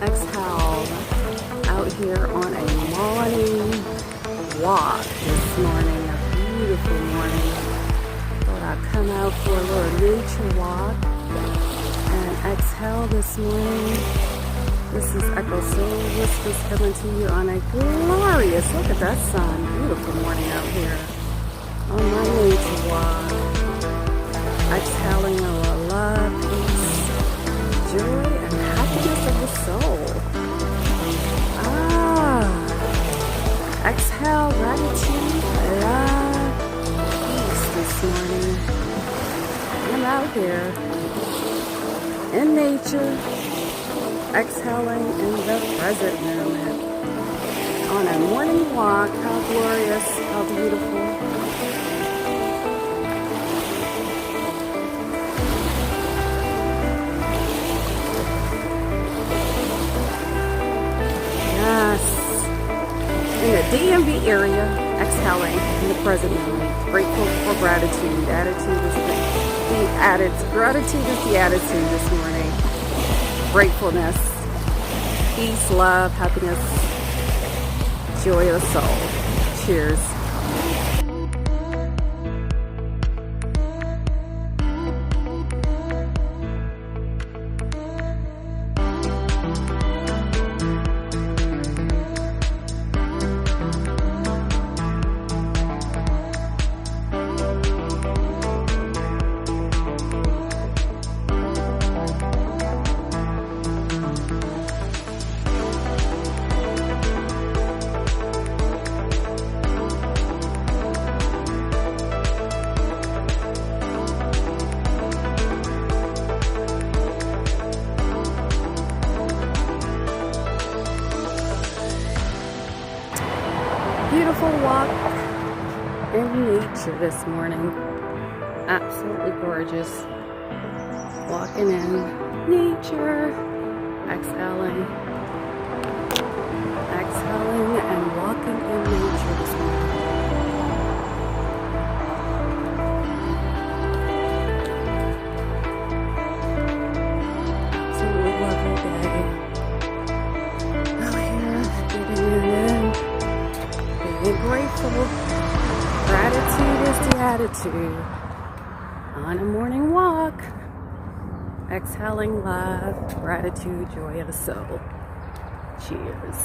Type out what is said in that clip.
Exhale out here on a morning walk this morning, a beautiful morning. Thought I'd come out for a little nature walk and exhale this morning. This is Echo Soul Whispers coming to you on a glorious, look at that sun, beautiful morning out here on my nature walk. Exhaling a little love, peace, joy, and happiness of the soul. Exhale gratitude, love, peace this morning. I'm out here in nature, exhaling in the present moment. On a morning walk, how glorious, how beautiful. In the DMV area, exhaling in the present moment. Grateful for gratitude. Gratitude is the attitude this morning. Gratefulness, peace, love, happiness, joy of the soul. Cheers. Beautiful walk in nature this morning. Absolutely gorgeous. Walking in nature, exhaling and walking in nature this morning. Absolutely lovely day. Out here, getting it in. Being grateful. Gratitude is the attitude. On a morning walk, exhaling love, gratitude, joy of the soul. Cheers.